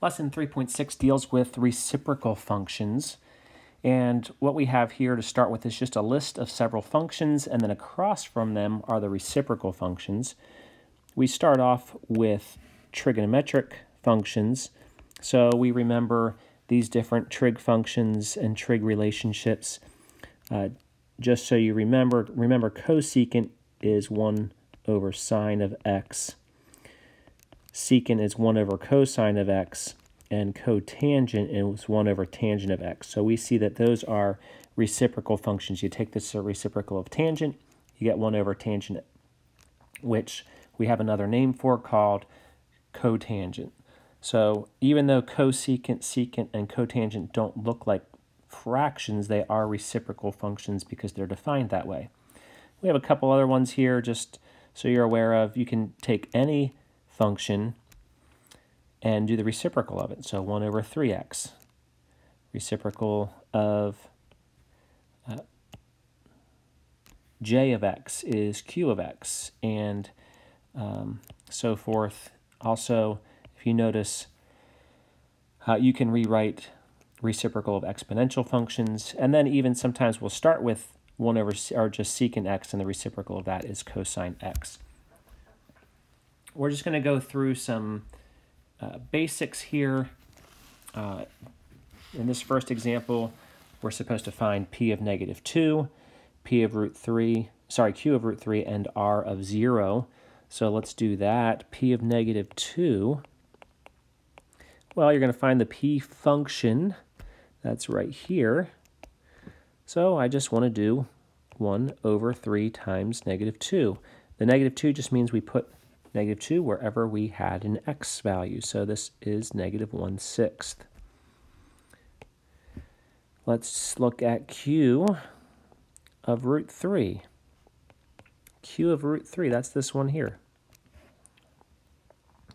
Lesson 3.6 deals with reciprocal functions. And what we have here to start with is just a list of several functions, and then across from them are the reciprocal functions. We start off with trigonometric functions. So we remember these different trig functions and trig relationships. Just so you remember cosecant is 1 over sine of x. Secant is 1 over cosine of x, and cotangent is 1 over tangent of x. So we see that those are reciprocal functions. You take this reciprocal of tangent, you get 1 over tangent, which we have another name for called cotangent. So even though cosecant, secant, and cotangent don't look like fractions, they are reciprocal functions because they're defined that way. We have a couple other ones here just so you're aware of. You can take any function and do the reciprocal of it. So 1 over 3x. Reciprocal of j of x is q of x, and so forth. Also, if you notice, you can rewrite reciprocal of exponential functions, and then even sometimes we'll start with 1 over, or just secant x, and the reciprocal of that is cosine x. We're just going to go through some basics here. In this first example, we're supposed to find p of negative 2, q of root 3, and r of 0. So let's do that. P of negative 2. Well, you're going to find the p function. That's right here. So I just want to do 1 over 3 times negative 2. The negative 2 just means we put negative 2 wherever we had an x value. So this is negative 1/6. Let's look at q of root 3. Q of root 3, that's this one here.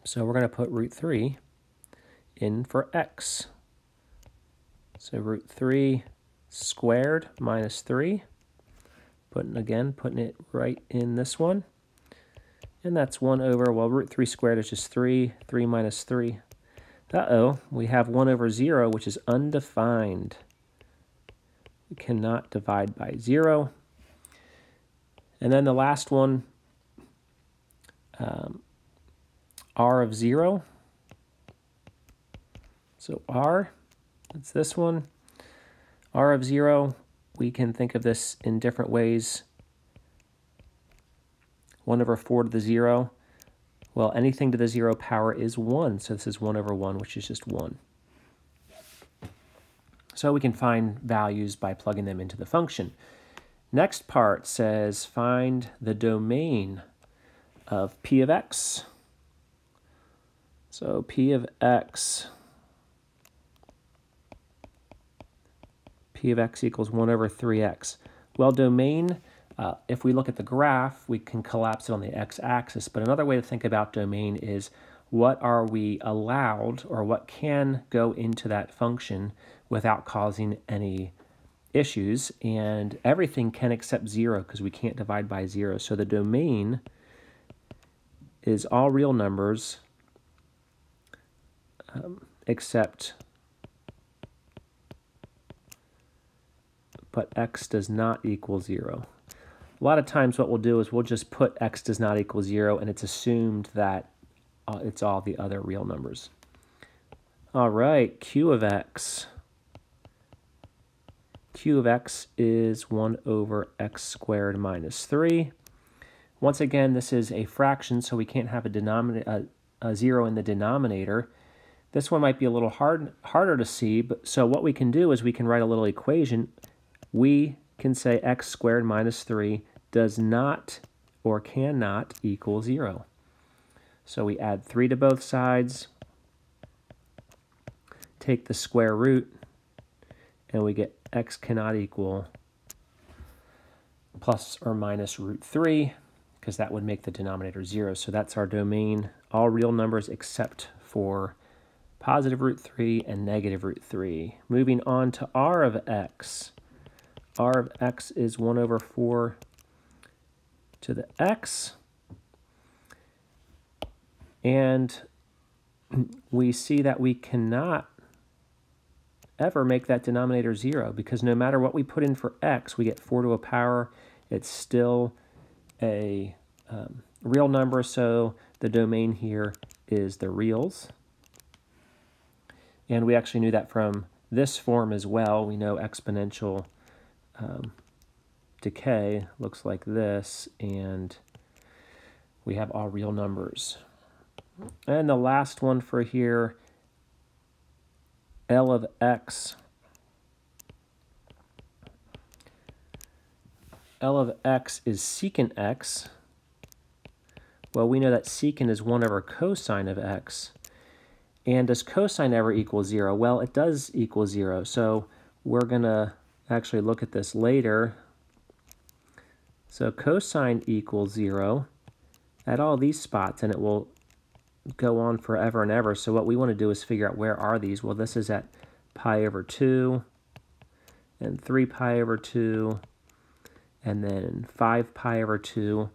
So we're going to put root 3 in for x. So root 3 squared minus 3. Putting it right in this one. And that's 1 over, well, root 3 squared is just 3. 3 minus 3. We have 1 over 0, which is undefined. We cannot divide by 0. And then the last one, r of 0. So r, that's this one. R of 0, we can think of this in different ways. 1 over 4 to the 0. Well, anything to the 0 power is 1, so this is 1 over 1, which is just 1. So we can find values by plugging them into the function. Next part says find the domain of p of x. So p of x equals 1 over 3x. Well, domain, if we look at the graph, we can collapse it on the x-axis, but another way to think about domain is what are we allowed, or what can go into that function without causing any issues, and everything can except 0 because we can't divide by 0. So the domain is all real numbers except, but x does not equal 0. A lot of times what we'll do is we'll just put x does not equal 0, and it's assumed that it's all the other real numbers. All right, q of x. Q of x is 1 over x squared minus 3. Once again, this is a fraction, so we can't have a 0 in the denominator. This one might be a little harder to see, but so what we can do is we can write a little equation. We can say x squared minus 3 does not or cannot equal 0. So we add 3 to both sides, take the square root, and we get x cannot equal plus or minus root 3, because that would make the denominator 0. So that's our domain, all real numbers except for positive root 3 and negative root 3. Moving on to r of x. R of x is 1 over 4 to the x. And we see that we cannot ever make that denominator 0, because no matter what we put in for x, we get 4 to a power. It's still a real number, so the domain here is the reals. And we actually knew that from this form as well. We know exponential decay looks like this, and we have all real numbers. And the last one for here, L of x. L of x is secant x. Well, we know that secant is 1 over cosine of x. And does cosine ever equal 0? Well, it does equal 0. So we're going to actually look at this later. So cosine equals 0 at all these spots, and it will go on forever and ever. So what we want to do is figure out where are these. Well, this is at pi over 2, and 3 pi over 2, and then 5 pi over 2.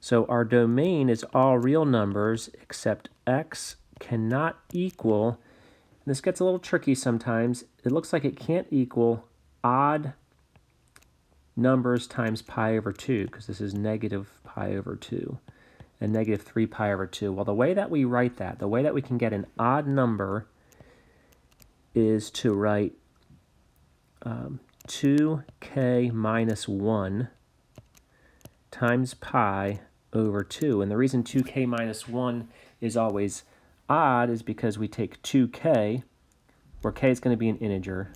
So our domain is all real numbers except x cannot equal, and this gets a little tricky sometimes, it looks like it can't equal odd numbers times pi over 2, because this is negative pi over 2 and negative 3 pi over 2. Well, the way that we write that, the way that we can get an odd number is to write 2k minus 1 times pi over 2. And the reason 2k minus 1 is always odd is because we take 2k, where k is going to be an integer.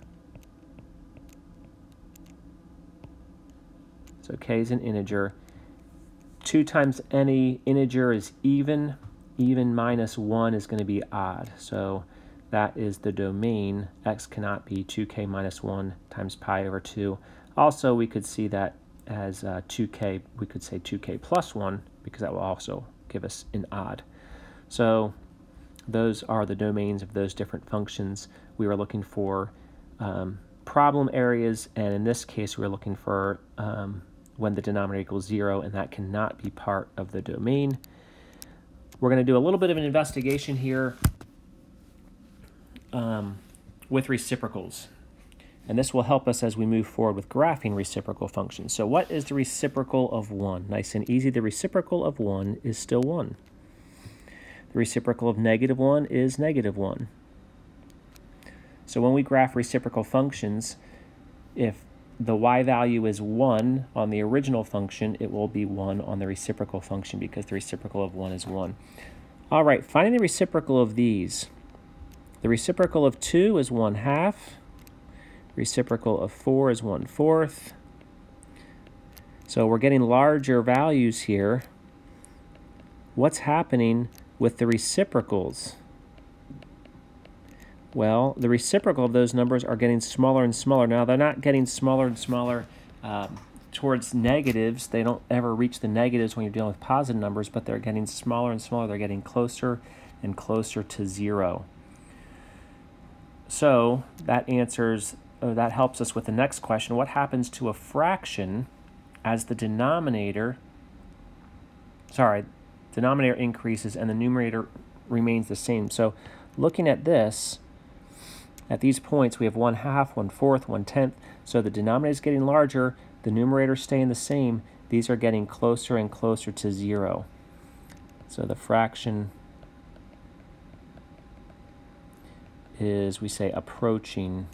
So k is an integer. 2 times any integer is even. Even minus 1 is going to be odd. So that is the domain. X cannot be 2k minus 1 times pi over 2. Also, we could see that as 2k, we could say 2k plus 1, because that will also give us an odd. So those are the domains of those different functions. We were looking for problem areas, and in this case, we're looking for when the denominator equals 0, and that cannot be part of the domain. We're going to do a little bit of an investigation here with reciprocals. And this will help us as we move forward with graphing reciprocal functions. So what is the reciprocal of 1? Nice and easy. The reciprocal of 1 is still 1. The reciprocal of negative 1 is negative 1. So when we graph reciprocal functions, if the y value is 1 on the original function, it will be 1 on the reciprocal function, because the reciprocal of 1 is 1. All right, finding the reciprocal of these. The reciprocal of 2 is 1/2. Reciprocal of 4 is 1/4. So we're getting larger values here. What's happening with the reciprocals? Well, the reciprocal of those numbers are getting smaller and smaller. Now, they're not getting smaller and smaller towards negatives. They don't ever reach the negatives when you're dealing with positive numbers, but they're getting smaller and smaller. They're getting closer and closer to 0. So that answers, that helps us with the next question. What happens to a fraction as the denominator increases and the numerator remains the same? So looking at this, at these points, we have 1/2, 1/4, 1/10. So the denominator is getting larger, the numerator is staying the same. These are getting closer and closer to 0. So the fraction is, we say, approaching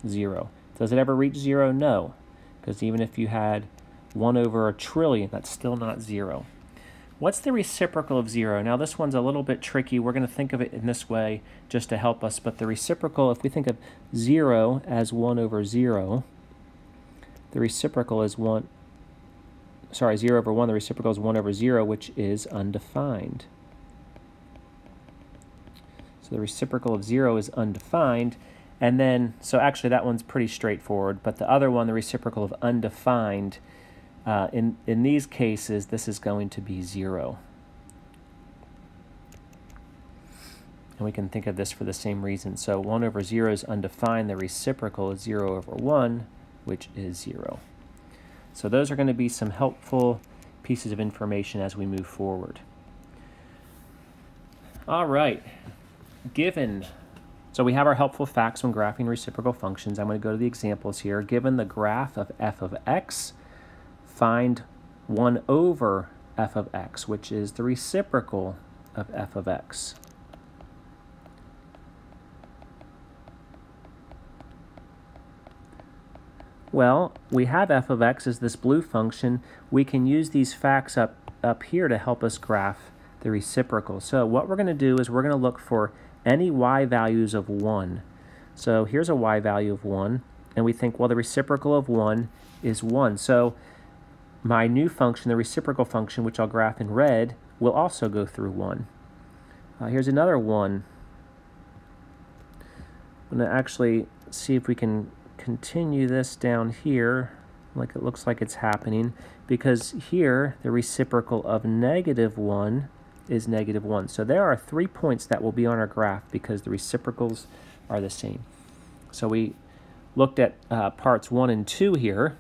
0. Does it ever reach 0? No, because even if you had 1 over a trillion, that's still not 0. What's the reciprocal of 0? Now this one's a little bit tricky. We're going to think of it in this way just to help us, but the reciprocal, if we think of 0 as 1 over 0, the reciprocal is 0 over 1, the reciprocal is 1 over 0, which is undefined. So the reciprocal of 0 is undefined. And then, so actually that one's pretty straightforward, but the other one, the reciprocal of undefined, in these cases, this is going to be 0. And we can think of this for the same reason. So 1 over 0 is undefined. The reciprocal is 0 over 1, which is 0. So those are going to be some helpful pieces of information as we move forward. All right, so we have our helpful facts when graphing reciprocal functions. I'm going to go to the examples here. Given the graph of f of x, find 1 over f of x, which is the reciprocal of f of x. Well, we have f of x as this blue function. We can use these facts up here to help us graph the reciprocal. So what we're going to do is we're going to look for any y values of 1. So here's a y value of 1, and we think, well, the reciprocal of 1 is 1. So my new function, the reciprocal function, which I'll graph in red, will also go through 1. Here's another 1. I'm going to actually see if we can continue this down here, like it looks like it's happening, because here the reciprocal of -1 is -1. So there are 3 points that will be on our graph because the reciprocals are the same. So we looked at parts 1 and 2 here.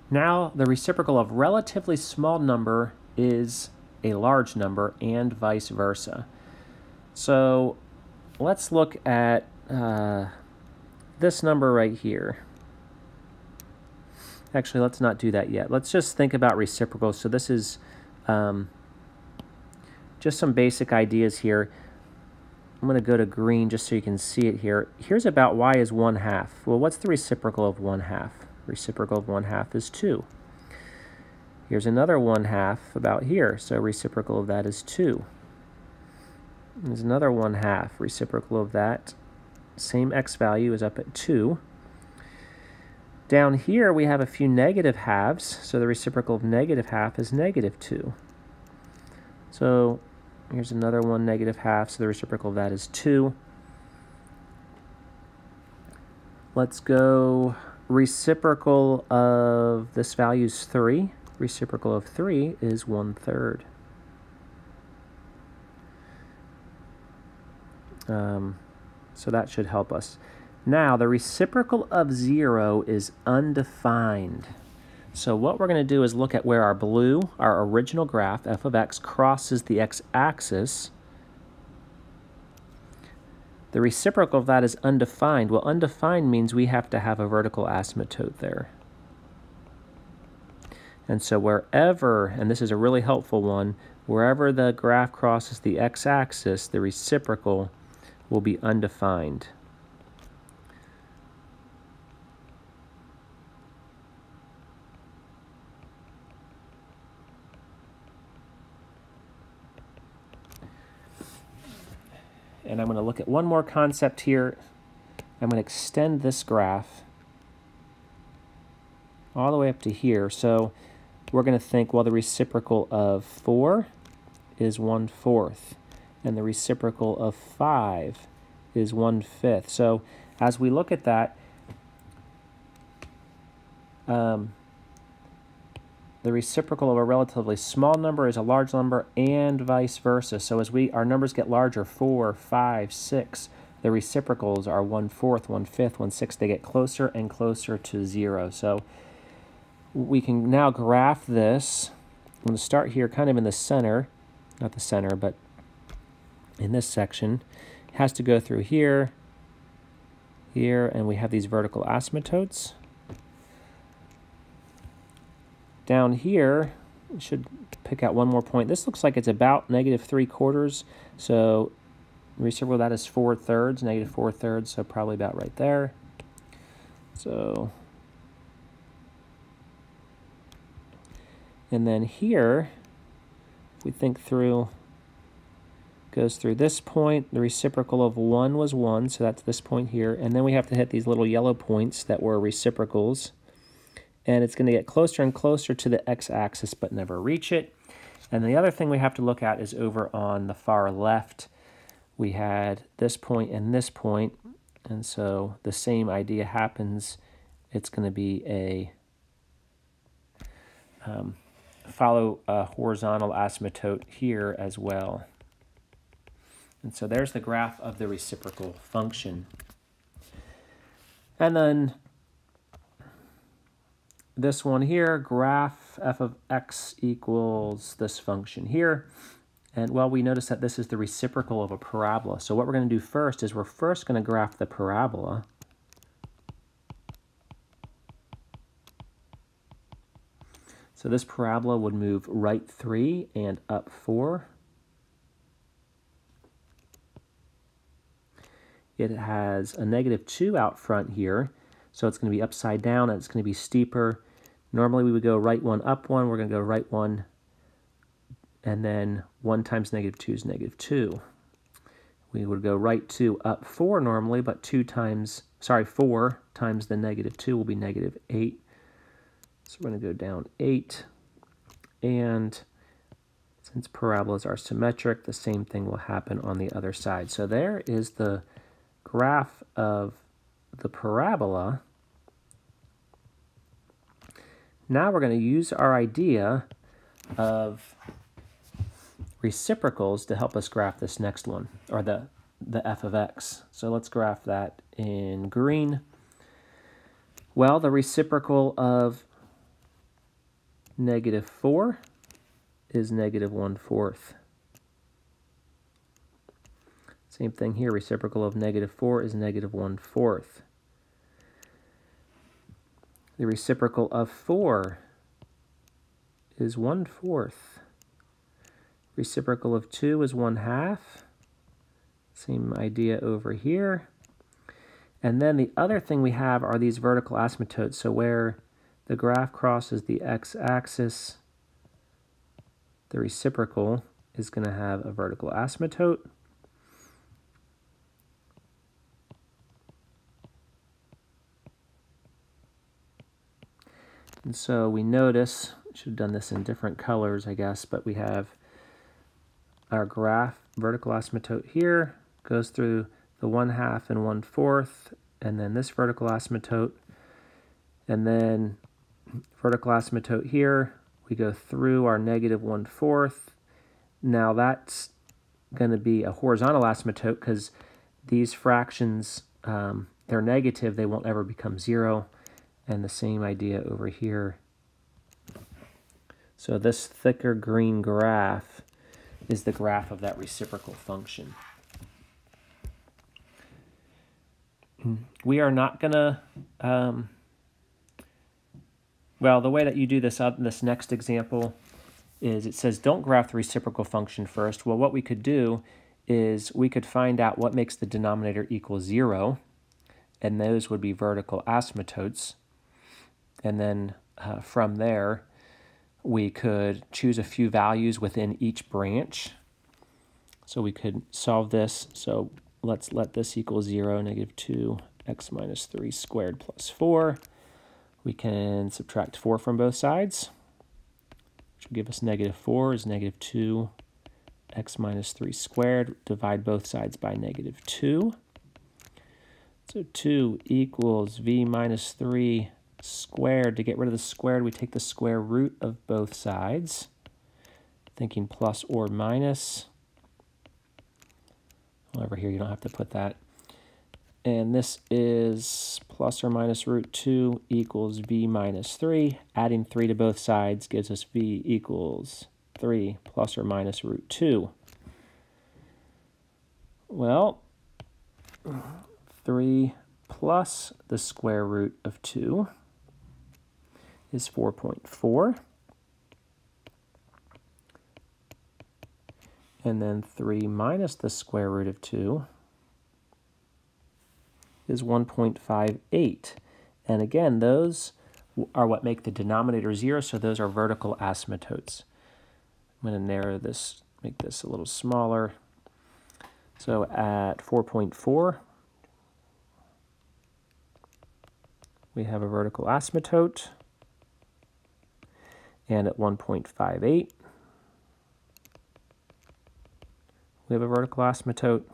Now the reciprocal of relatively small number is a large number and vice versa. So let's look at this number right here. Actually, let's not do that yet. Let's just think about reciprocals. So this is just some basic ideas here. I'm going to go to green just so you can see it here. Here's about y is 1/2. Well, what's the reciprocal of 1/2? Reciprocal of 1/2 is 2. Here's another 1/2 about here, so reciprocal of that is 2. There's another 1/2. Reciprocal of that, same x value, is up at 2. Down here we have a few negative halves, so the reciprocal of -1/2 is -2. So here's another one, -1/2, so the reciprocal of that is 2. Let's go reciprocal of this value is 3. Reciprocal of 3 is 1/3. So that should help us. Now, the reciprocal of 0 is undefined. So what we're going to do is look at where our blue, our original graph, f of x, crosses the x-axis. The reciprocal of that is undefined. Well, undefined means we have to have a vertical asymptote there. And so wherever, and this is a really helpful one, wherever the graph crosses the x-axis, the reciprocal will be undefined. And I'm going to look at one more concept here. I'm going to extend this graph all the way up to here. So we're going to think, well, the reciprocal of 4 is 1/4, and the reciprocal of 5 is 1/5. So as we look at that, the reciprocal of a relatively small number is a large number and vice versa. So as our numbers get larger, 4, 5, 6, the reciprocals are 1/4, 1/5, 1/6. They get closer and closer to 0. So we can now graph this. I'm going to start here kind of in the center, not the center, but in this section. It has to go through here, here, and we have these vertical asymptotes. Down here, we should pick out one more point. This looks like it's about -3/4, so reciprocal of that is 4/3, -4/3, so probably about right there. So, and then here, if we think through, goes through this point. The reciprocal of 1 was 1, so that's this point here. And then we have to hit these little yellow points that were reciprocals. And it's going to get closer and closer to the x-axis but never reach it. And the other thing we have to look at is over on the far left. We had this point and this point, and so the same idea happens. It's going to be a follow a horizontal asymptote here as well. And so there's the graph of the reciprocal function. And then this one here, graph f of x equals this function here. And well, we notice that this is the reciprocal of a parabola. So what we're going to do first is we're first going to graph the parabola. So this parabola would move right 3 and up 4. It has a -2 out front here, so it's going to be upside down and it's going to be steeper. Normally we would go right 1, up 1. We're going to go right 1, and then 1 times -2 is -2. We would go right 2, up 4 normally, but 4 times the -2 will be -8. So we're going to go down 8, and since parabolas are symmetric, the same thing will happen on the other side. So there is the graph of the parabola. Now we're going to use our idea of reciprocals to help us graph this next one, or the f of x. So let's graph that in green. Well, the reciprocal of -4 is -1/4. Same thing here, reciprocal of -4 is -1/4. The reciprocal of 4 is 1/4. Reciprocal of 2 is 1/2. Same idea over here. And then the other thing we have are these vertical asymptotes. So where the graph crosses the x-axis, the reciprocal is going to have a vertical asymptote. And so we notice, should have done this in different colors, I guess, but we have our graph vertical asymptote here, goes through the 1/2 and 1/4, and then this vertical asymptote, and then vertical asymptote here, we go through our -1/4. Now that's going to be a horizontal asymptote because these fractions, they're negative, they won't ever become 0. And the same idea over here. So this thicker green graph is the graph of that reciprocal function. We are not going to, well, the way that you do this this next example is it says don't graph the reciprocal function first. Well, what we could do is we could find out what makes the denominator equal 0, and those would be vertical asymptotes. And then from there, we could choose a few values within each branch. So we could solve this. So let's let this equal 0, -2x minus 3 squared plus 4. We can subtract 4 from both sides, which will give us -4 is -2x minus 3 squared. Divide both sides by -2. So 2 equals v minus 3 squared. To get rid of the squared, we take the square root of both sides, thinking plus or minus. Well, over here you don't have to put that. And this is plus or minus root 2 equals v minus 3. Adding 3 to both sides gives us v equals 3 plus or minus root 2. Well, 3 plus the square root of 2 is 4.4. And then 3 minus the square root of 2 is 1.58. And again, those are what make the denominator 0, so those are vertical asymptotes. I'm going to narrow this, make this a little smaller. So at 4.4, we have a vertical asymptote. And at 1.58, we have a vertical asymptote.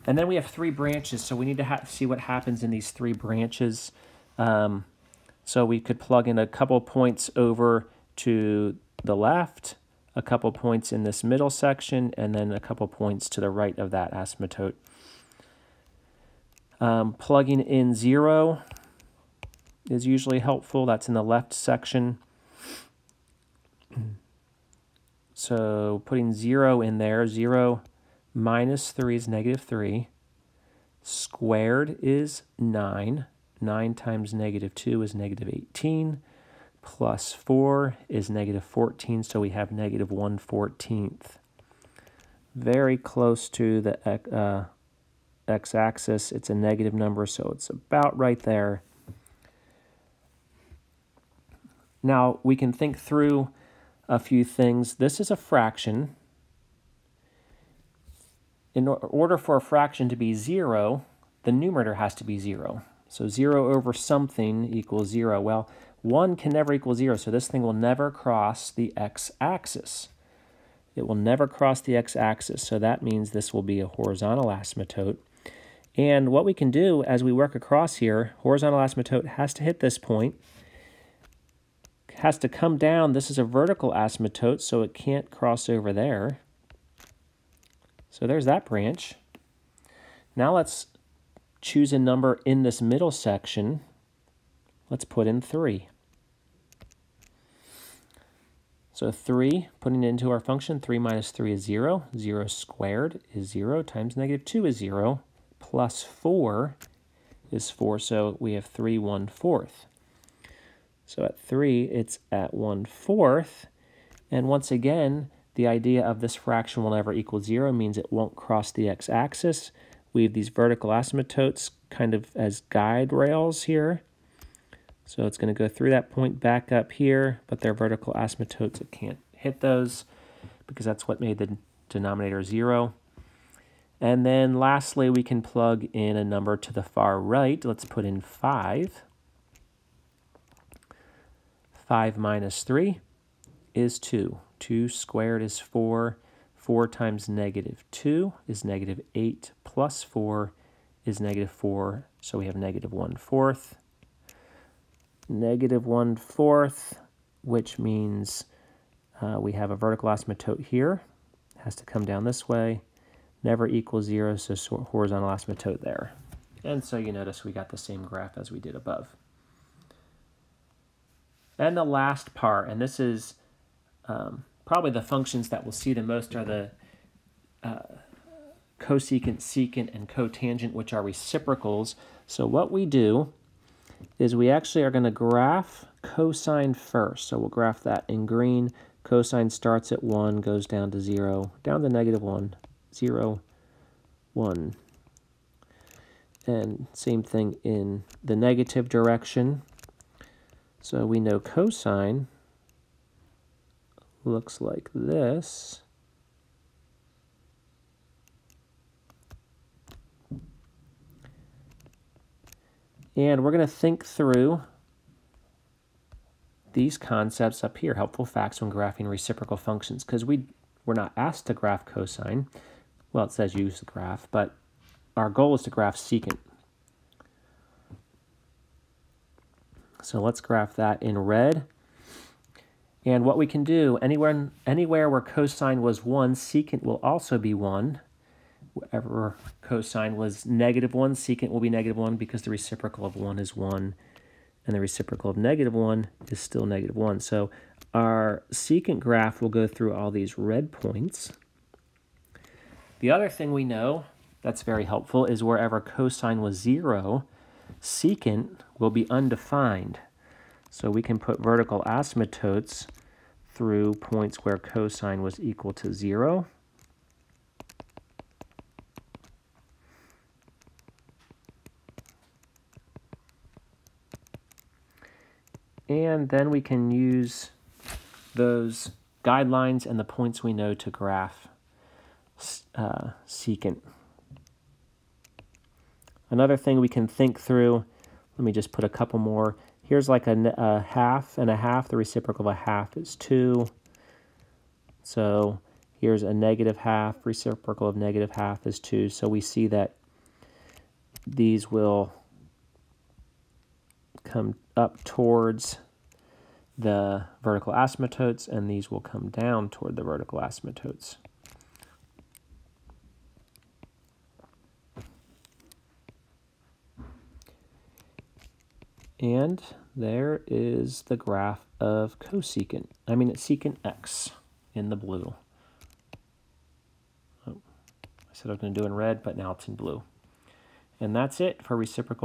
And then we have 3 branches, so we need to see what happens in these 3 branches. So we could plug in a couple points over to the left, a couple points in this middle section, and then a couple points to the right of that asymptote. Plugging in 0 is usually helpful. That's in the left section. So putting 0 in there, 0 minus 3 is negative 3. Squared is 9. 9 times negative 2 is negative 18. Plus 4 is negative 14, so we have negative 1/14. Very close to the x-axis. It's a negative number, so it's about right there. Now, we can think through a few things. This is a fraction. In order for a fraction to be 0, the numerator has to be 0. So 0 over something equals 0. Well, 1 can never equal 0, so this thing will never cross the x-axis. It will never cross the x-axis, so that means this will be a horizontal asymptote. And what we can do as we work across here, horizontal asymptote has to hit this point, has to come down. This is a vertical asymptote, so it can't cross over there. So there's that branch. Now let's choose a number in this middle section. Let's put in 3. So 3, putting it into our function, 3 minus 3 is 0. 0 squared is 0 times negative 2 is 0. Plus 4 is 4, so we have 3 1/4. So at 3, it's at 1/4. And once again, the idea of this fraction will never equal 0 means it won't cross the x-axis. We have these vertical asymptotes kind of as guide rails here. So it's going to go through that point back up here, but they're vertical asymptotes. It can't hit those because that's what made the denominator 0. And then lastly, we can plug in a number to the far right. Let's put in 5. 5 minus 3 is 2. 2 squared is 4. 4 times negative 2 is negative 8. Plus 4 is negative 4. So we have negative 1/4. Negative 1/4, which means we have a vertical asymptote here. It has to come down this way. Never equals 0, so horizontal asymptote there. And so you notice we got the same graph as we did above. And the last part, and this is probably the functions that we'll see the most, are the cosecant, secant, and cotangent, which are reciprocals. So what we do is we actually are going to graph cosine first. So we'll graph that in green. Cosine starts at 1, goes down to 0, down to negative 1, 0, 1. And same thing in the negative direction. So we know cosine looks like this. And we're going to think through these concepts up here, helpful facts when graphing reciprocal functions, because we're not asked to graph cosine. Well, it says use the graph, but our goal is to graph secant. So let's graph that in red. And what we can do, anywhere where cosine was 1, secant will also be 1. Wherever cosine was negative 1, secant will be negative 1 because the reciprocal of 1 is 1, and the reciprocal of negative 1 is still negative 1. So our secant graph will go through all these red points. The other thing we know that's very helpful is wherever cosine was 0, secant will be undefined. So we can put vertical asymptotes through points where cosine was equal to 0. And then we can use those guidelines and the points we know to graph secant. Another thing we can think through, let me just put a couple more. Here's like a half and a half. The reciprocal of a half is 2. So here's a negative half. Reciprocal of negative half is 2. So we see that these will come up towards the vertical asymptotes, and these will come down toward the vertical asymptotes. And there is the graph of secant x in the blue. Oh, I said I was going to do it in red, but now it's in blue. And that's it for reciprocal